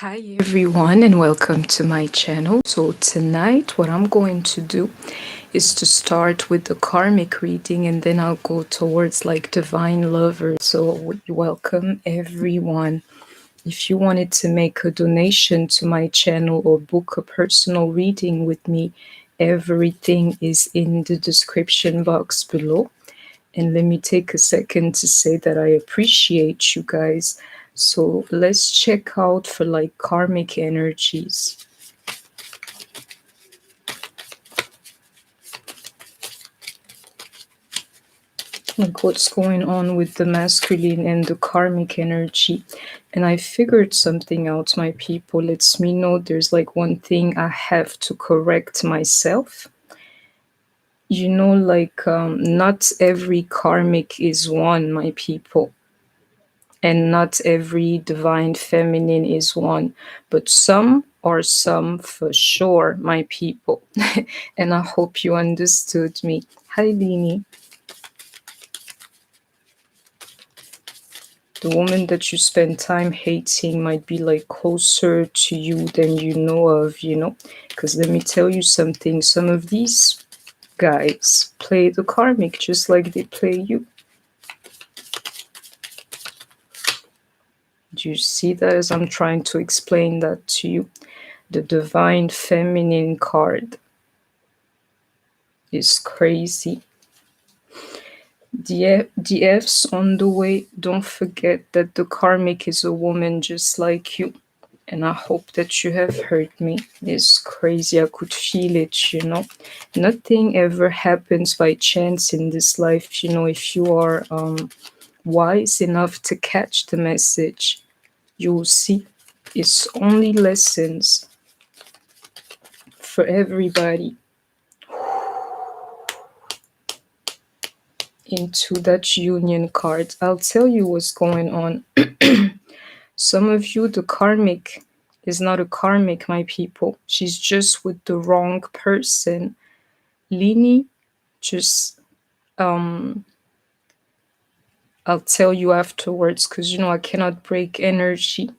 Hi everyone and welcome to my channel. So tonight what I'm going to do is to start with the karmic reading and then I'll go towards like divine lovers. So welcome everyone. If you wanted to make a donation to my channel or book a personal reading with me, everything is in the description box below. And let me take a second to say that I appreciate you guys. So let's check out for like karmic energies. Like what's going on with the masculine and the karmic energy. And I figured something out, my people. Lets me know there's like one thing I have to correct myself. You know, like not every karmic is one, my people. And not every divine feminine is one, but some are some for sure, my people. And I hope you understood me. Hi, Lini. The woman that you spend time hating might be like closer to you than you know of, you know? Because let me tell you something, some of these guys play the karmic just like they play you. Do you see that as I'm trying to explain that to you? The divine feminine card is crazy. The F's on the way. Don't forget that the karmic is a woman just like you. And I hope that you have heard me. It's crazy. I could feel it, you know. Nothing ever happens by chance in this life, you know. If you are wise enough to catch the message, you'll see it's only lessons for everybody. Into that union card, I'll tell you what's going on. Some of you, the karmic is not a karmic, my people. She's just with the wrong person. Lini, just I'll tell you afterwards because you know I cannot break energy.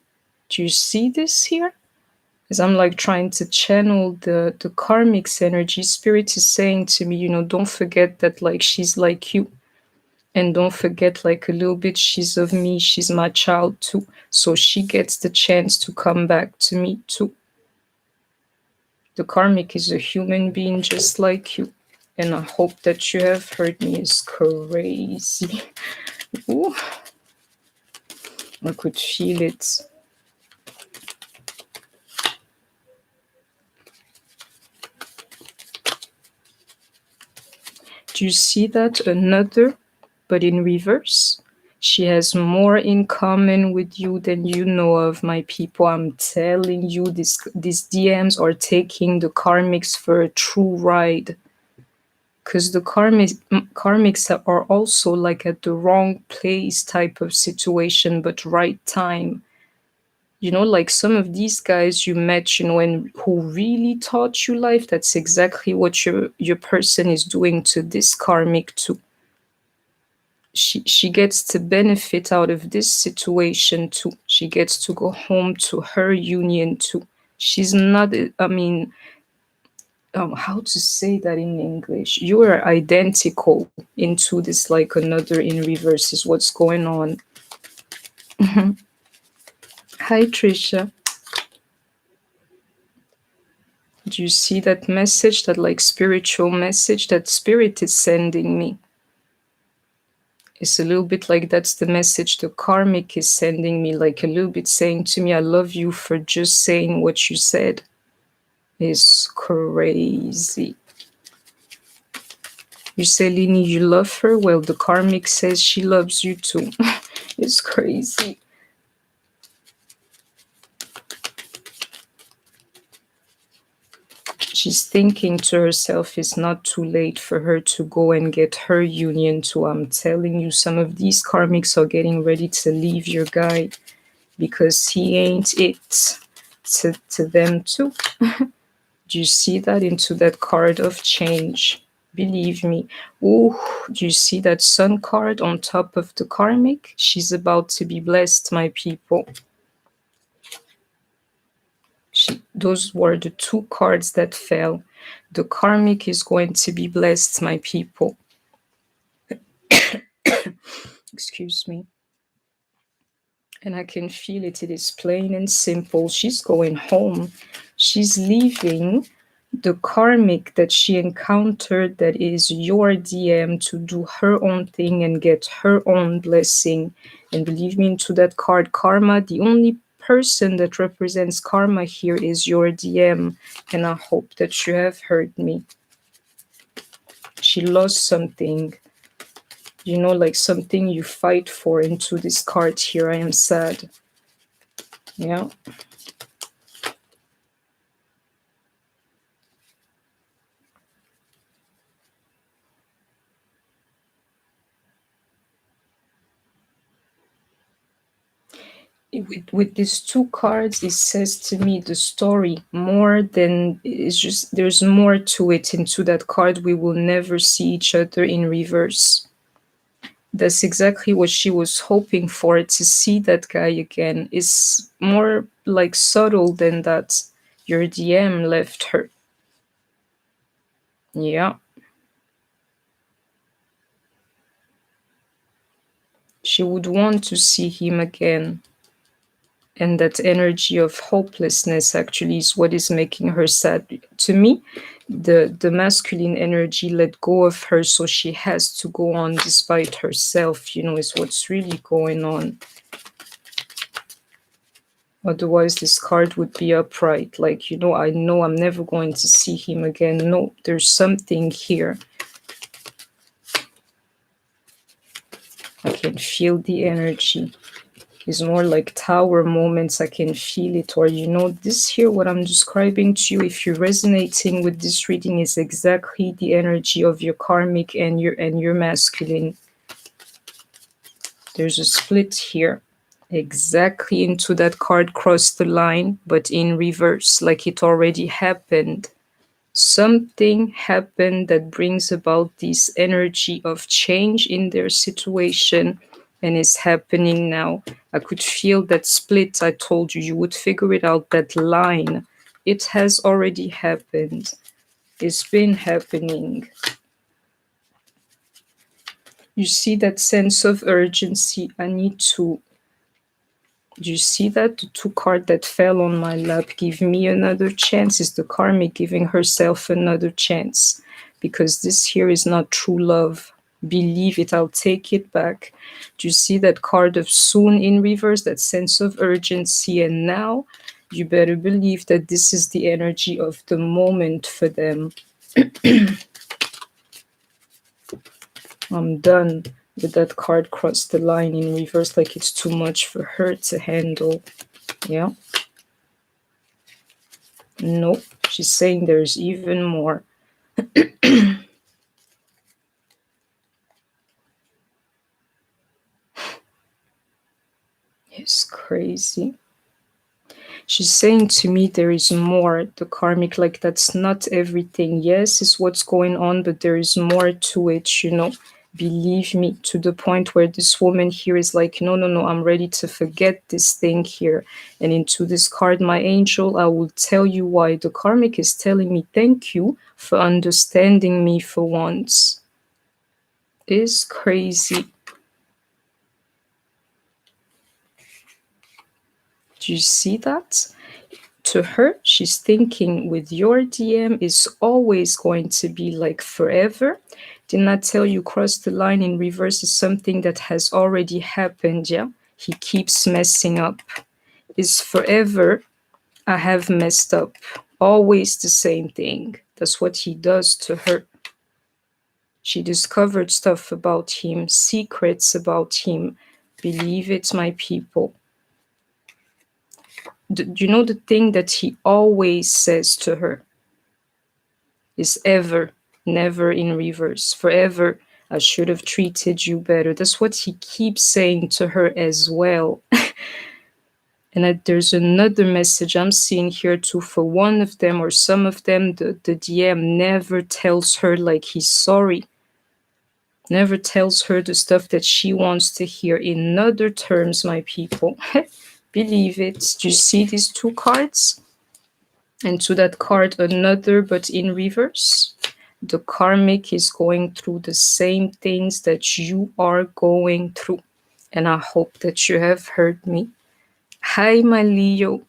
Do you see this here? As I'm like trying to channel the karmic's energy, spirit is saying to me, you know, don't forget that like she's like you. And don't forget, like a little bit, she's of me, she's my child too. So she gets the chance to come back to me too. The karmic is a human being just like you. And I hope that you have heard me. It's crazy. Ooh, I could feel it. Do you see that? Another, but in reverse. She has more in common with you than you know of, my people. I'm telling you, these DMs are taking the karmics for a true ride. Because the karmics are also like at the wrong place type of situation, but right time. You know, like some of these guys you met, you know, and who really taught you life, that's exactly what your person is doing to this karmic too. She gets to benefit out of this situation too. She gets to go home to her union too. She's not, I mean, how to say that in English? You are identical into this, like another in reverse is what's going on. Hi, Trisha. Do you see that message, that like spiritual message that spirit is sending me? It's a little bit like that's the message the karmic is sending me, like a little bit saying to me, I love you for just saying what you said. It's crazy. You say, Lini, you love her? Well, the karmic says she loves you too. It's crazy. She's thinking to herself, it's not too late for her to go and get her union too. I'm telling you, some of these karmics are getting ready to leave your guy because he ain't it to them too. Do you see that into that card of change? Believe me. Ooh, do you see that sun card on top of the karmic? She's about to be blessed, my people. Those were the two cards that fell. The karmic is going to be blessed, my people. Excuse me. And I can feel it. It is plain and simple. She's going home. She's leaving the karmic that she encountered, that is your DM, to do her own thing and get her own blessing. And believe me, into that card karma, the only person that represents karma here is your DM. And I hope that you have heard me. She lost something, you know, like something you fight for. Into this card here, I am sad. Yeah. With these two cards, it says to me the story more than, it's just, there's more to it. Into that card, we will never see each other in reverse. That's exactly what she was hoping for, to see that guy again. Is more like subtle than that. Your DM left her. Yeah. She would want to see him again. And that energy of hopelessness actually is what is making her sad. To me, the masculine energy let go of her, so she has to go on despite herself, you know, is what's really going on. Otherwise, this card would be upright. Like, you know I'm never going to see him again. No, there's something here. I can feel the energy. It's more like tower moments. I can feel it. Or, you know, this here, what I'm describing to you, if you're resonating with this reading, is exactly the energy of your karmic and your masculine. There's a split here. Exactly into that card crossed the line, but in reverse, like it already happened. Something happened that brings about this energy of change in their situation, and is happening now. I could feel that split. I told you, you would figure it out, that line. It has already happened. It's been happening. You see that sense of urgency. I need to... Do you see that? The two cards that fell on my lap, give me another chance. Is the karmic giving herself another chance. Because this here is not true love. Believe it, I'll take it back. Do you see that card of soon in reverse? That sense of urgency. And now you better believe that this is the energy of the moment for them. I'm done with that card cross the line in reverse, like it's too much for her to handle. Yeah. Nope. She's saying there's even more. It's crazy. She's saying to me there is more. The karmic, like that's not everything. Yes, it's what's going on, but there is more to it, you know. Believe me, to the point where this woman here is like, no, no, no, I'm ready to forget this thing here. And into this card, my angel, I will tell you why. The karmic is telling me thank you for understanding me for once. It's crazy. Do you see that? To her, she's thinking with your DM is always going to be like forever. Didn't I tell you cross the line in reverse is something that has already happened, yeah? He keeps messing up. Is forever, I have messed up. Always the same thing. That's what he does to her. She discovered stuff about him, secrets about him. Believe it, my people. Do you know the thing that he always says to her? Is ever, never in reverse. Forever, I should have treated you better. That's what he keeps saying to her as well. And there's another message I'm seeing here too. For one of them or some of them, the DM never tells her like he's sorry. Never tells her the stuff that she wants to hear. In other terms, my people, believe it. Do you see these two cards? And to that card, another, but in reverse. The karmic is going through the same things that you are going through. And I hope that you have heard me. Hi, my Leo.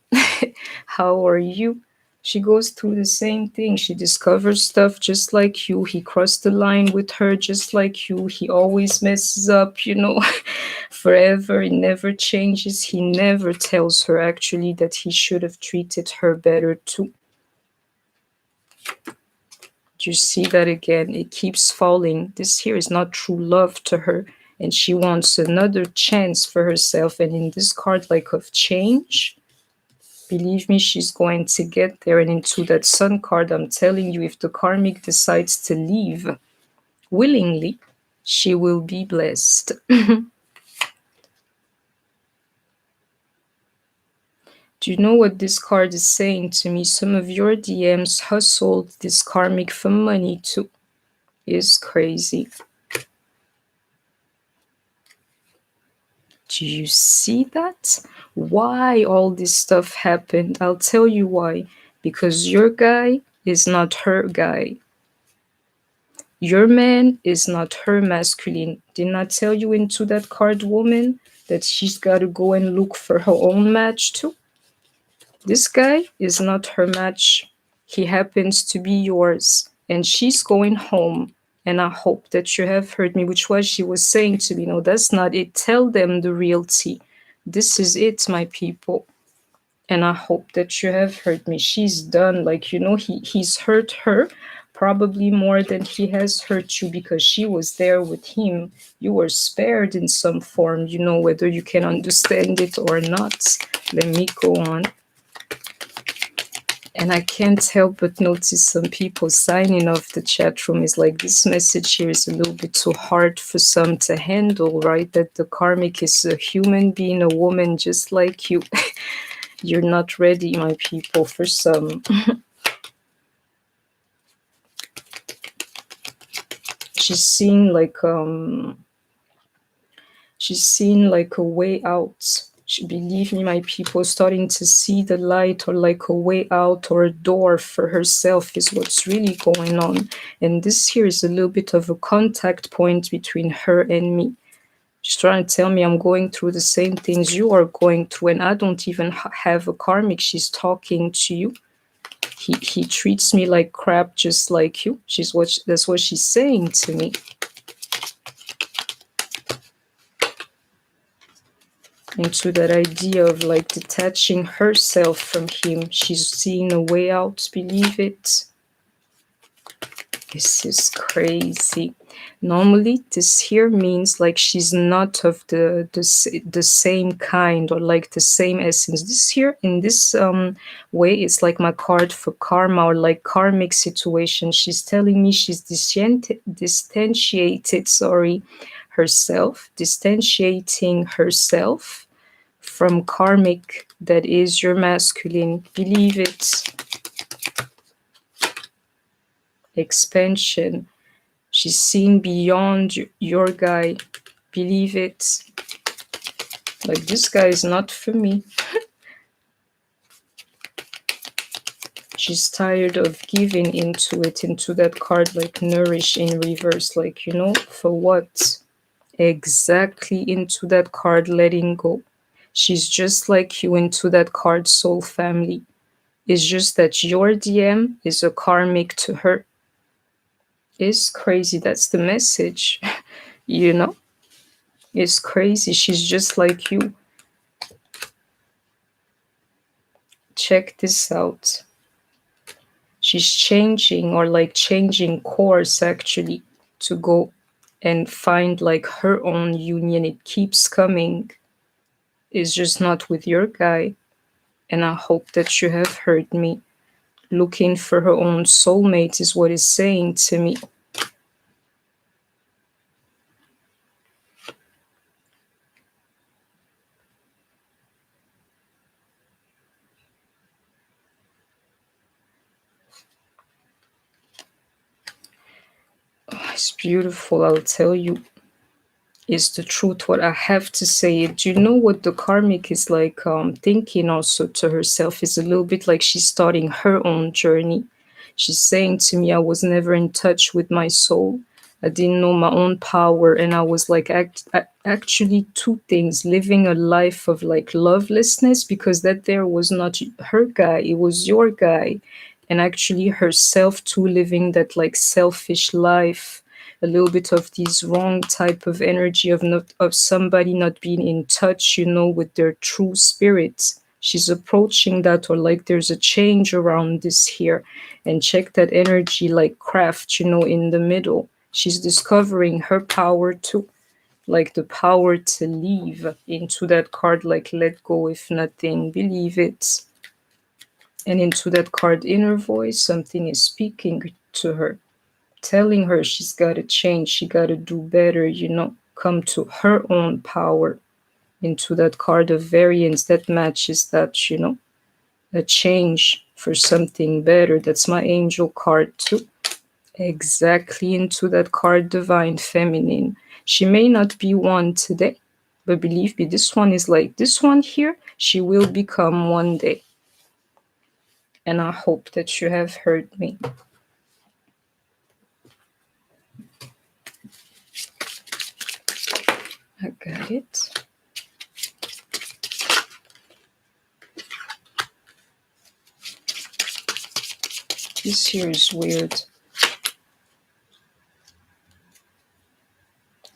How are you? She goes through the same thing. She discovers stuff just like you. He crossed the line with her just like you. He always messes up, forever. It never changes. He never tells her actually that he should have treated her better too. Do you see that again? It keeps falling. This here is not true love to her. And she wants another chance for herself. And in this card, like of change, believe me, she's going to get there. And into that sun card, I'm telling you, if the karmic decides to leave willingly, she will be blessed. Do you know what this card is saying to me? Some of your DMs hustled this karmic for money too. It's crazy. Do you see that? Why all this stuff happened? I'll tell you why. Because your guy is not her guy. Your man is not her masculine. Didn't I tell you into that card, woman, that she's got to go and look for her own match too? This guy is not her match. He happens to be yours. And she's going home. And I hope that you have heard me, which was she was saying to me, no, that's not it. Tell them the reality. This is it, my people. And I hope that you have heard me. She's done. Like, he's hurt her probably more than he has hurt you because she was there with him. You were spared in some form, whether you can understand it or not. Let me go on. And I can't help but notice some people signing off the chat room is like, this message here is a little bit too hard for some to handle, right? That the karmic is a human being, a woman just like you. You're not ready, my people, for some. She's seeing like a way out. Believe me, my people, starting to see the light or like a way out or a door for herself is what's really going on. And this here is a little bit of a contact point between her and me. She's trying to tell me I'm going through the same things you are going through, and I don't even have a karmic. She's talking to you. He treats me like crap just like you. That's what she's saying to me. Into that idea of like detaching herself from him. She's seeing a way out, believe it. This is crazy. Normally, this here means like she's not of the same kind or like the same essence. This here, in this way, it's like my card for karma or like karmic situation. She's telling me she's distanciating herself from karmic that is your masculine. Believe it. Expansion. She's seen beyond your guy. Believe it. Like, this guy is not for me. She's tired of giving into that card, like nourish in reverse. Like, for what? Exactly, into that card, letting go. She's just like you into that card, soul family. It's just that your DM is a karmic to her. It's crazy. That's the message. It's crazy. She's just like you. Check this out. She's changing or like changing course actually to go and find like her own union. It keeps coming. It's just not with your guy. And I hope that you have heard me. Looking for her own soulmate is what it's saying to me. Oh, it's beautiful, I'll tell you. is the truth. What I have to say. Do you know what the karmic is like thinking also to herself is a little bit like she's starting her own journey. She's saying to me, I was never in touch with my soul. I didn't know my own power, and I was like actually two things: living a life of like lovelessness, because that there was not her guy, it was your guy, and actually herself too, living that like selfish life, a little bit of this wrong type of energy of not of somebody not being in touch, with their true spirit. She's approaching that, or like there's a change around this here. And check that energy like craft, in the middle. She's discovering her power too, like the power to leave into that card, like let go if nothing, believe it. And into that card, inner voice, something is speaking to her, telling her she's got to change, she got to do better, come to her own power. Into that card of variance that matches that, a change for something better. That's my angel card too. Exactly, into that card, divine feminine. She may not be one today, but believe me, this one is like this one here, she will become one day. And I hope that you have heard me. I got it. This here is weird.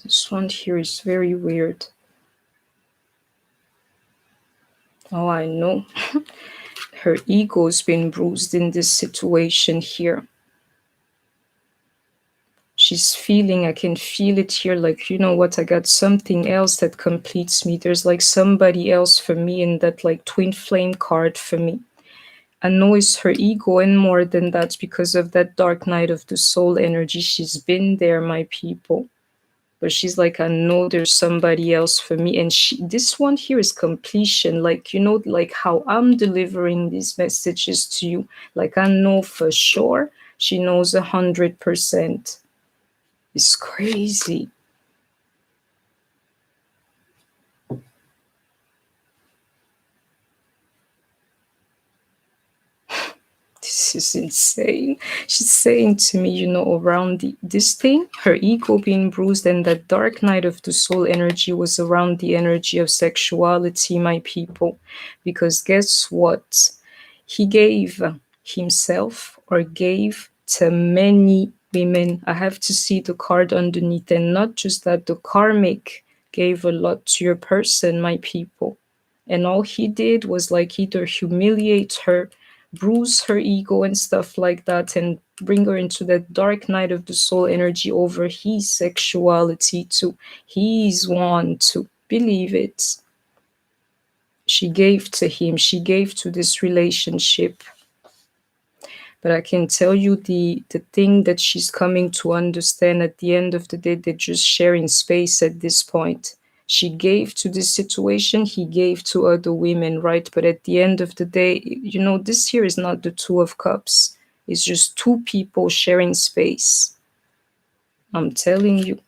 This one here is very weird. Oh, I know. Her ego's been bruised in this situation here. She's feeling, I can feel it here, like, you know what, I got something else that completes me. There's like somebody else for me in that like twin flame card for me. I know it's her ego, and more than that, because of that dark night of the soul energy. She's been there, my people. But she's like, I know there's somebody else for me. And this one here is completion. Like, like how I'm delivering these messages to you. Like, I know for sure she knows 100%. It's crazy. This is insane. She's saying to me, around this thing, her ego being bruised, and that dark night of the soul energy was around the energy of sexuality, my people. Because guess what? He gave himself, or gave to many women. I have to see the card underneath, and not just that, the karmic gave a lot to your person, my people. And all he did was like either humiliate her, bruise her ego and stuff like that, and bring her into that dark night of the soul energy over his sexuality too. He's one to believe it. She gave to him, she gave to this relationship. But I can tell you the thing that she's coming to understand at the end of the day, they're just sharing space at this point. She gave to this situation, he gave to other women, right? But at the end of the day, this here is not the Two of Cups. It's just two people sharing space. I'm telling you.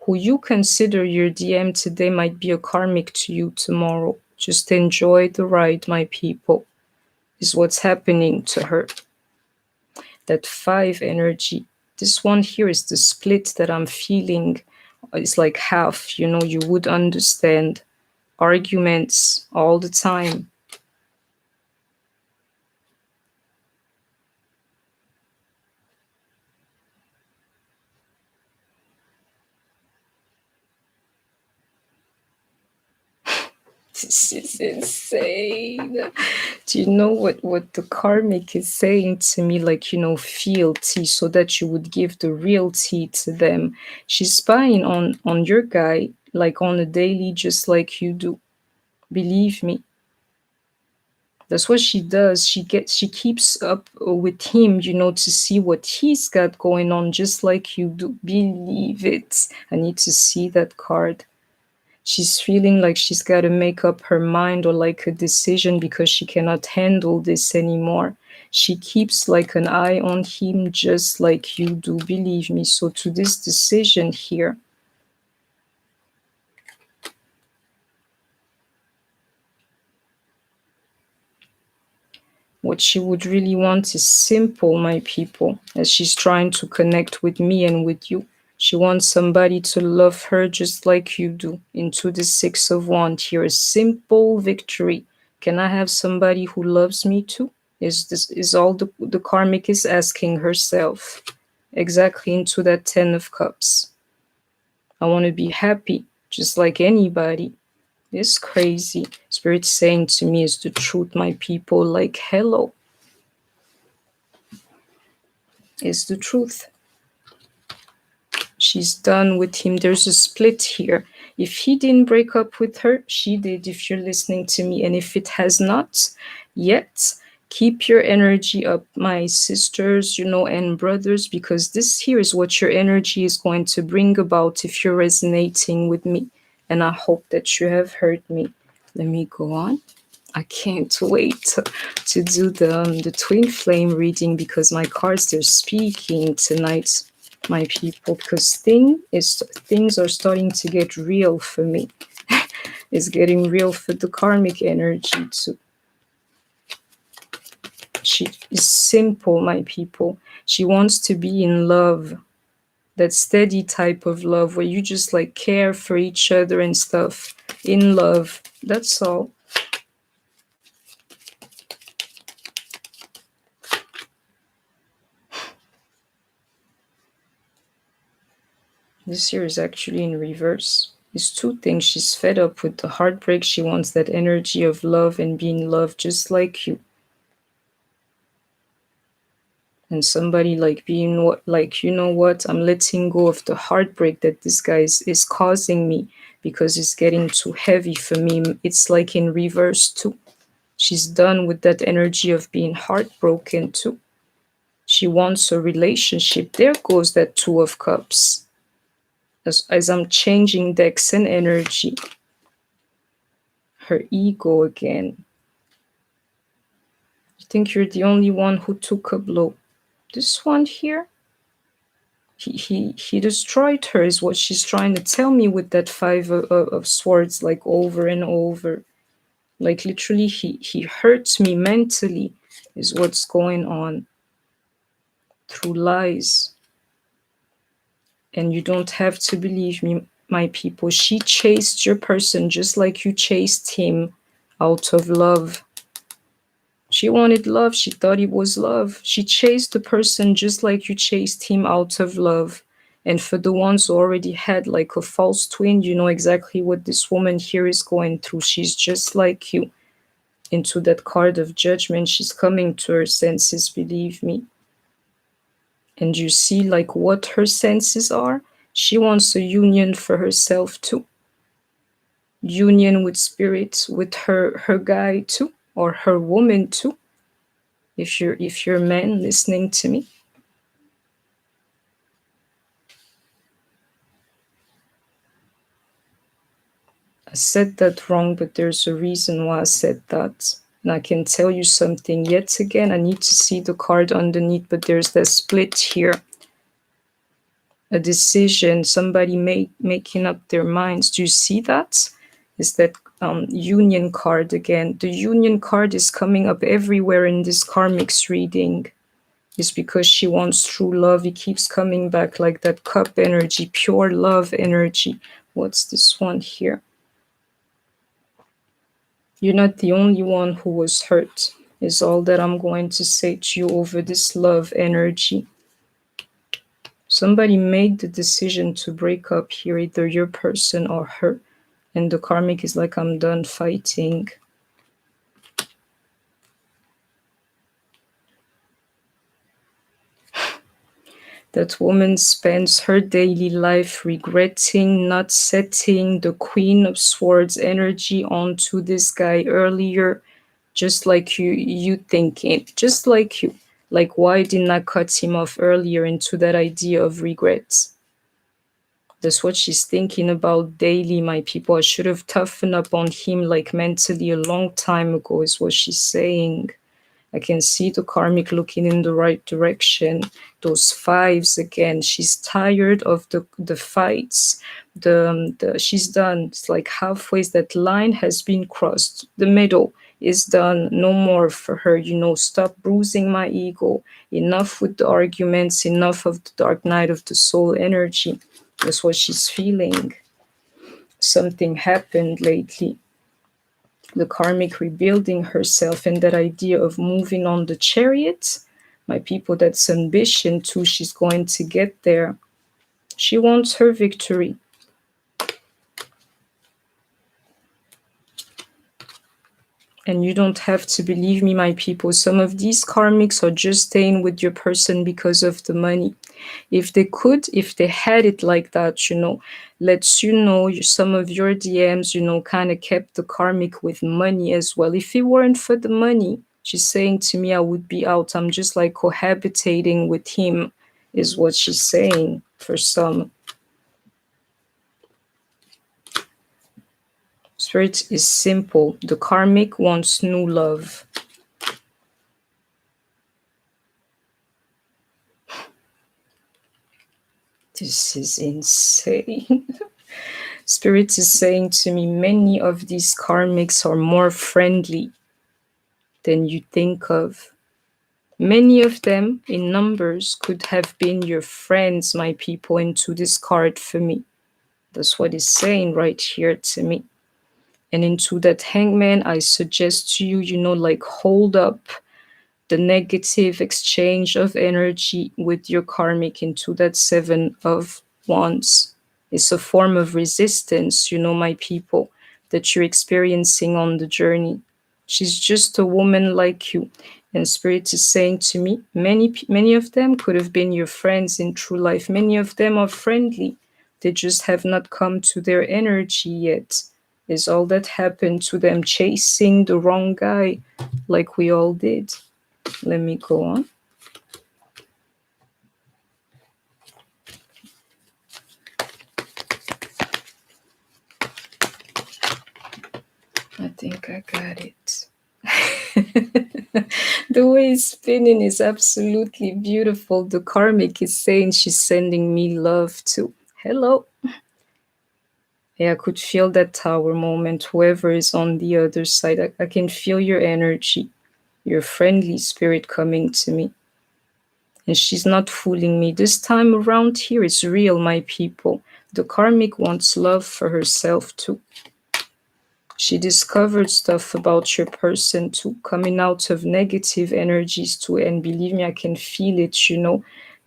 Who you consider your DM today might be a karmic to you tomorrow. Just enjoy the ride, my people, is what's happening to her. That 5 energy. This one here is the split that I'm feeling. It's like half, you would understand. Arguments all the time. This is insane. Do you know what the karmic is saying to me? Like, fealty, so that you would give the realty to them. She's spying on your guy, like on a daily, just like you do. Believe me. That's what she does. She keeps up with him, to see what he's got going on, just like you do. Believe it. I need to see that card. She's feeling like she's got to make up her mind, or like a decision, because she cannot handle this anymore. She keeps like an eye on him, just like you do. Believe me. So to this decision here, What she would really want is simple, my people, as she's trying to connect with me and with you. She wants somebody to love her just like you do. Into the Six of Wands here, a simple victory. Can I have somebody who loves me too? Is all the karmic is asking herself. Exactly into that Ten of Cups. I want to be happy, just like anybody. It's crazy. Spirit saying to me is the truth, my people. Like, hello, is the truth. She's done with him. There's a split here. If he didn't break up with her, she did, if you're listening to me. And if it has not yet, keep your energy up, my sisters, and brothers, because this here is what your energy is going to bring about if you're resonating with me. And I hope that you have heard me. Let me go on. I can't wait to do the twin flame reading, because my cards, they're speaking tonight, my people, because things are starting to get real for me. It's getting real for the karmic energy too. She is simple, my people. She wants to be in love, that steady type of love where you just like care for each other and stuff. In love, that's all. This here is actually in reverse. It's two things. She's fed up with the heartbreak. She wants that energy of love and being loved just like you. And somebody like being what, like, you know what, I'm letting go of the heartbreak that this guy is causing me, because it's getting too heavy for me. It's like in reverse too. She's done with that energy of being heartbroken too. She wants a relationship. There goes that Two of Cups. As I'm changing decks and energy, her ego again. You think you're the only one who took a blow? This one here, he destroyed her, is what she's trying to tell me with that Five of Swords, like over and over. Like literally, he hurts me mentally, is what's going on, through lies. And you don't have to believe me, my people. She chased your person just like you chased him, out of love. She wanted love. She thought it was love. She chased the person just like you chased him, out of love. And for the ones who already had like a false twin, you know exactly what this woman here is going through. She's just like you. Into that card of judgment, she's coming to her senses, believe me. And you see like what her senses are. She wants a union for herself too. Union with spirit, with her guy too, or her woman too. If you're a man listening to me. I said that wrong, but there's a reason why I said that. And I can tell you something yet again. I need to see the card underneath, but there's that split here. A decision, somebody making up their minds. Do you see that? Is that union card again? The union card is coming up everywhere in this karmic's reading. It's because she wants true love. It keeps coming back like that cup energy, pure love energy. What's this one here? You're not the only one who was hurt, is all that I'm going to say to you over this love energy. Somebody made the decision to break up here, either your person or her. And the karmic is like, I'm done fighting. That woman spends her daily life regretting not setting the Queen of Swords energy onto this guy earlier, just like you thinking, just like you. Like, why didn't I cut him off earlier, into that idea of regrets? That's what she's thinking about daily, my people. I should have toughened up on him like mentally a long time ago, is what she's saying. I can see the karmic looking in the right direction. Those fives again. She's tired of the fights. She's done. It's like halfway. That line has been crossed. The middle. Is done. No more for her. Stop bruising my ego. Enough with the arguments. Enough of the dark night of the soul energy. That's what she's feeling. Something happened lately. The karmic rebuilding herself, and that idea of moving on the chariot. My people, that's ambition too. She's going to get there. She wants her victory. And you don't have to believe me, my people. Some of these karmics are just staying with your person because of the money. If they could, if they had it like that, lets some of your DMs, kind of kept the karmic with money as well. If it weren't for the money, she's saying to me, I would be out. I'm just like cohabitating with him, is what she's saying for some. Spirit is simple. The karmic wants new love. This is insane. Spirit is saying to me, many of these karmics are more friendly than you think of. Many of them, in numbers, could have been your friends, my people, into this card for me. That's what it's saying right here to me. And into that hangman, I suggest to you, hold up the negative exchange of energy with your karmic into that 7 of Wands. It's a form of resistance, my people, that you're experiencing on the journey. She's just a woman like you. And Spirit is saying to me, many of them could have been your friends in true life. Many of them are friendly. They just have not come to their energy yet. Is all that happened to them, chasing the wrong guy like we all did. Let me go on. I think I got it. The way it's spinning is absolutely beautiful. The karmic is saying she's sending me love too. Hello. Yeah, I could feel that tower moment. Whoever is on the other side, I can feel your energy, your friendly spirit coming to me. And she's not fooling me. This time around here, it's real, my people. The karmic wants love for herself too. She discovered stuff about your person too, coming out of negative energies too. And believe me, I can feel it,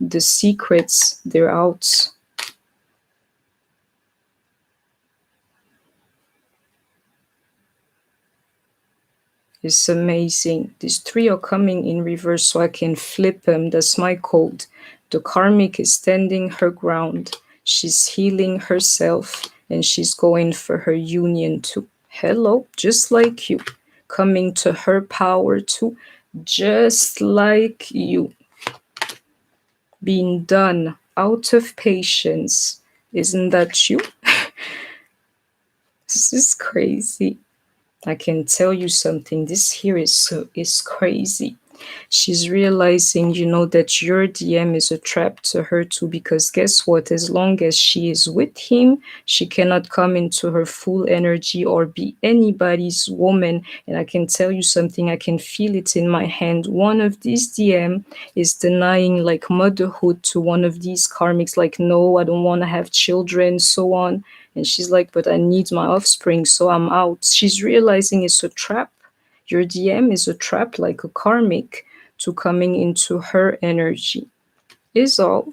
the secrets, they're out. It's amazing. These 3 are coming in reverse so I can flip them. That's my code. The karmic is standing her ground. She's healing herself and she's going for her union too. Hello, just like you. Coming to her power too, just like you. Being done out of patience. Isn't that you? This is crazy. I can tell you something. This here is crazy. She's realizing, that your DM is a trap to her too, because guess what? As long as she is with him, she cannot come into her full energy or be anybody's woman. And I can tell you something, I can feel it in my hand. One of these DM is denying like motherhood to one of these karmics, like, no, I don't want to have children, so on. And she's like, but I need my offspring, so I'm out. She's realizing it's a trap. Your DM is a trap, like a karmic, to coming into her energy. Is all.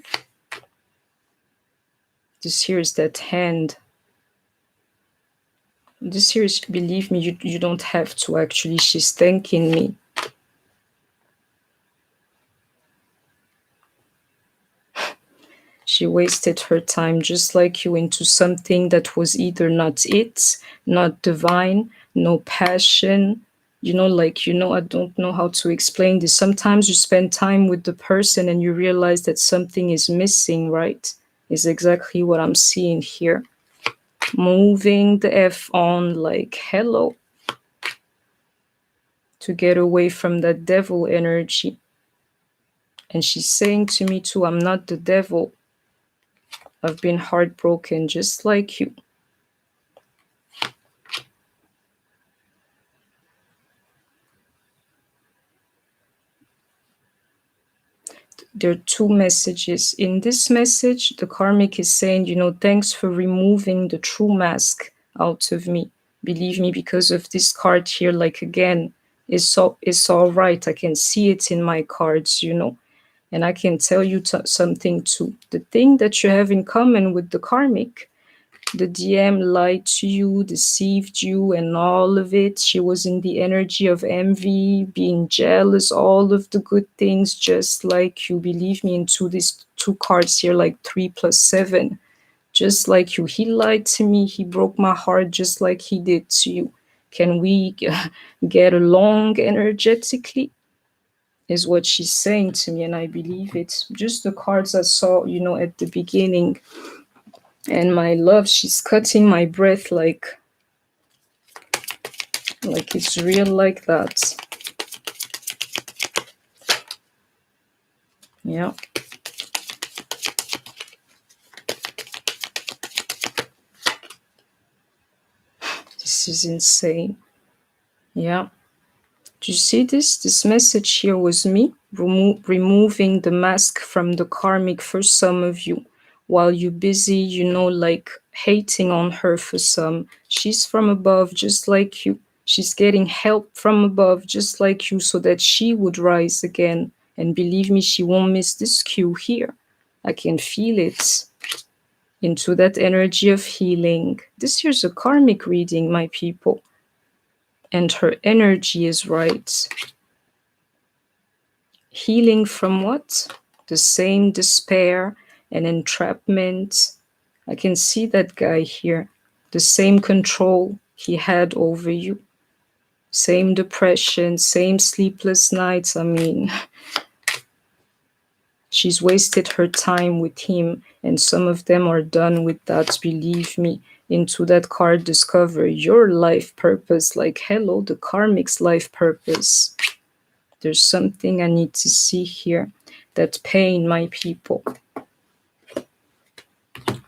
This here is that hand. This here is, believe me, you don't have to actually. She's thanking me. She wasted her time just like you into something that was either not it, not divine, no passion. I don't know how to explain this. Sometimes you spend time with the person and you realize that something is missing, right? Is exactly what I'm seeing here. Moving the F on like hello. To get away from that devil energy. And she's saying to me too, I'm not the devil. I've been heartbroken just like you. there are two messages. In this message, the karmic is saying, thanks for removing the true mask out of me. Believe me, because of this card here, like again, it's all right. I can see it in my cards, and I can tell you something too. The thing that you have in common with the karmic, the DM lied to you, deceived you, and all of it. She was in the energy of envy, being jealous, all of the good things, just like you. Believe me, into these two cards here, like 3 + 7, just like you. He lied to me. He broke my heart just like he did to you. Can we get along energetically? Is what she's saying to me, and I believe it. Just the cards I saw, at the beginning. And my love, she's cutting my breath like it's real like that. Yeah. This is insane. Yeah. Do you see this? This message here was me removing the mask from the karmic for some of you. While you're busy, like hating on her for some. She's from above just like you. She's getting help from above just like you so that she would rise again. And believe me, she won't miss this cue here. I can feel it. Into that energy of healing. This here's a karmic reading, my people. And her energy is right. Healing from what? The same despair and entrapment. I can see that guy here. The same control he had over you. Same depression, same sleepless nights. I mean, she's wasted her time with him, and some of them are done with that, believe me. Into that card, discover your life purpose. Like, hello, the karmic's life purpose. There's something I need to see here. That pain, my people.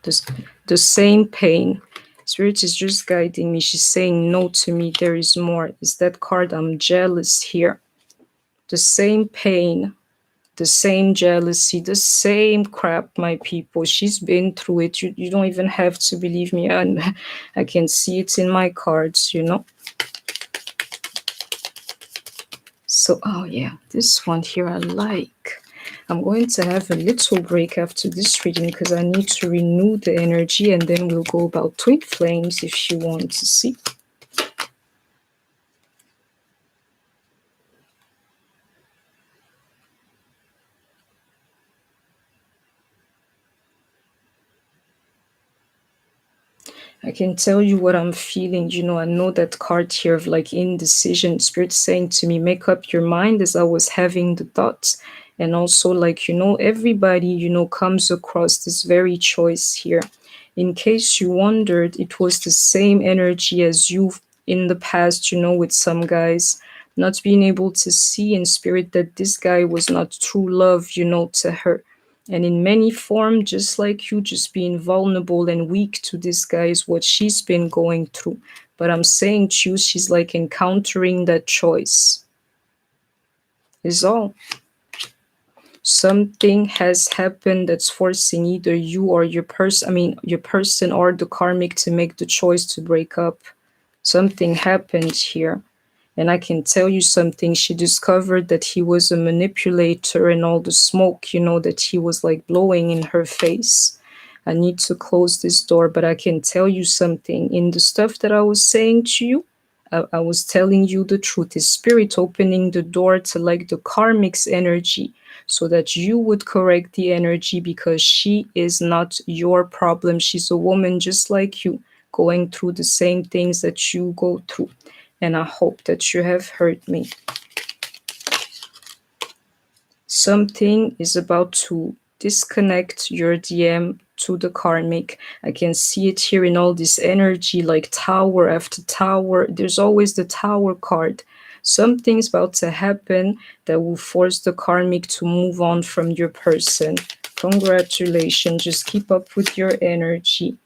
The same pain. Spirit is just guiding me. She's saying no to me. There is more. Is that card? I'm jealous here. The same pain. The same jealousy, the same crap, my people. She's been through it. You don't even have to believe me. And I can see it in my cards, So, oh yeah, this one here I like. I'm going to have a little break after this reading because I need to renew the energy, and then we'll go about twin flames if you want to see. I can tell you what I'm feeling. I know that card here of like indecision. Spirit saying to me, make up your mind, as I was having the thoughts. And also like, everybody, comes across this very choice here. In case you wondered, it was the same energy as you in the past, with some guys. Not being able to see in spirit that this guy was not true love, to her. And in many form, just like you, just being vulnerable and weak to this guy is what she's been going through. But I'm saying to you, she's like encountering that choice. Is all. Something has happened that's forcing either you or your person or the karmic to make the choice to break up. Something happened here. And I can tell you something. She discovered that he was a manipulator, and all the smoke, that he was like blowing in her face. I need to close this door, but I can tell you something. In the stuff that I was saying to you, I was telling you the truth. Is spirit opening the door to like the karmic's energy so that you would correct the energy, because she is not your problem. She's a woman just like you, going through the same things that you go through. And I hope that you have heard me. Something is about to disconnect your DM to the karmic. I can see it here in all this energy, like tower after tower. There's always the tower card. Something's about to happen that will force the karmic to move on from your person. Congratulations. Just keep up with your energy.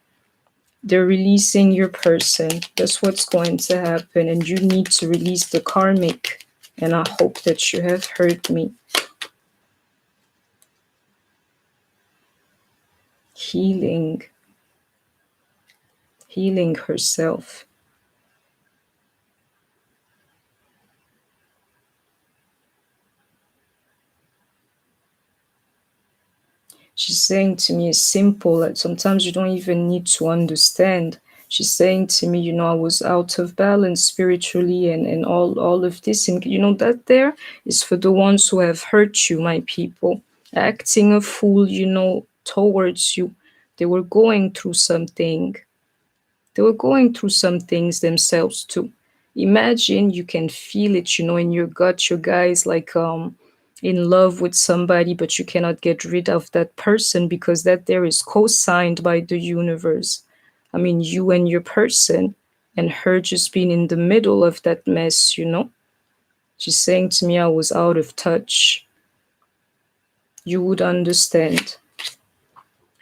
They're releasing your person. That's what's going to happen. And you need to release the karmic. And I hope that you have heard me. healing, healing herself. She's saying to me, it's simple, that sometimes you don't even need to understand. She's saying to me, I was out of balance spiritually, and all of this. And that there is for the ones who have hurt you, my people, acting a fool, towards you. They were going through something. They were going through some things themselves too. Imagine you can feel it, in your gut. Your guys like in love with somebody, but you cannot get rid of that person because that there is co-signed by the universe. I mean, you and your person, and her just being in the middle of that mess. She's saying to me, I was out of touch. You would understand.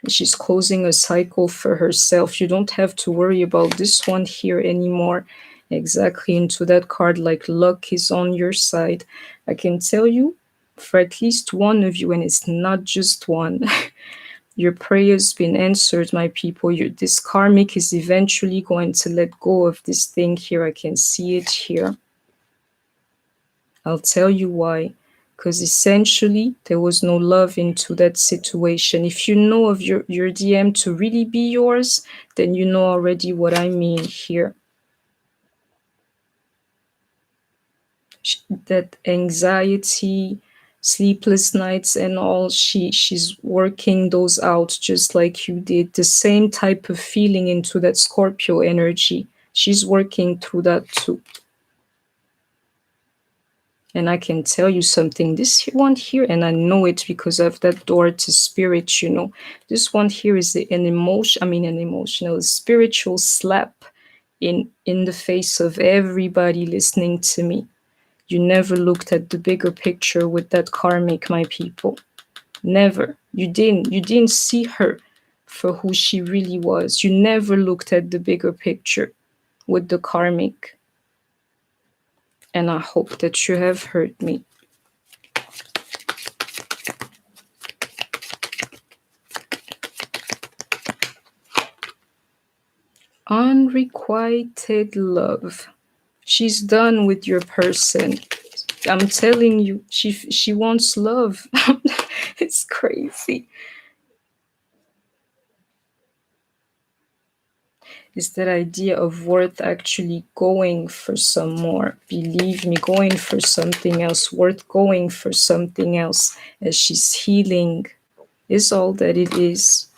She's closing a cycle for herself. You don't have to worry about this one here anymore. Exactly, into that card, like luck is on your side. I can tell you, for at least one of you, and it's not just one, your prayer's been answered, my people. This karmic is eventually going to let go of this thing here. I can see it here. I'll tell you why. Because essentially, there was no love into that situation. If you know of your DM to really be yours, then you know already what I mean here. That anxiety, sleepless nights and all, she's working those out just like you did. The same type of feeling into that Scorpio energy. She's working through that too. And I can tell you something, this one here, and I know it because of that door to spirit, this one here is an emotional, spiritual slap in the face of everybody listening to me. You never looked at the bigger picture with that karmic, my people. Never. You didn't see her for who she really was. You never looked at the bigger picture with the karmic. And I hope that you have heard me. Unrequited love. She's done with your person. I'm telling you, she wants love. It's crazy. It's that idea of worth actually going for some more. Believe me, going for something else, worth going for something else as she's healing is all that it is.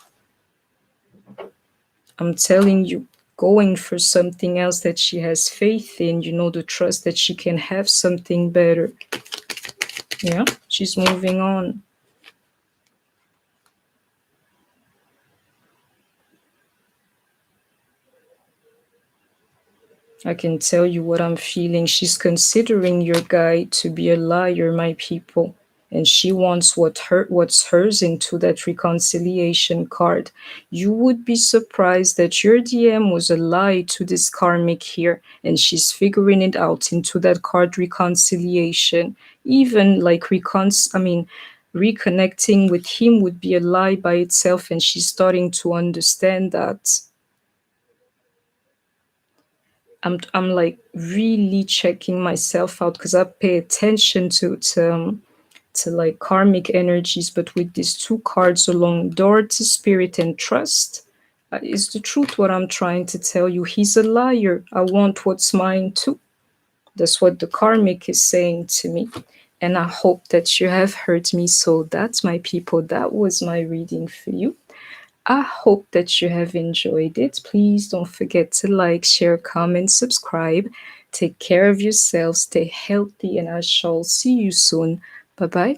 I'm telling you, going for something else that she has faith in, the trust that she can have something better. Yeah, she's moving on. I can tell you what I'm feeling. She's considering your guy to be a liar, my people. And she wants what's hers into that reconciliation card. You would be surprised that your DM was a lie to this karmic here, and she's figuring it out into that card reconciliation. Even like reconnecting with him would be a lie by itself, and she's starting to understand that. I'm like really checking myself out because I pay attention to like karmic energies, but with these two cards along, door to spirit and trust, is the truth what I'm trying to tell you. He's a liar. I want what's mine too. That's what the karmic is saying to me. And I hope that you have heard me. So that's, my people, that was my reading for you. I hope that you have enjoyed it. Please don't forget to like, share, comment, subscribe. Take care of yourself, stay healthy, and I shall see you soon. Bye bye.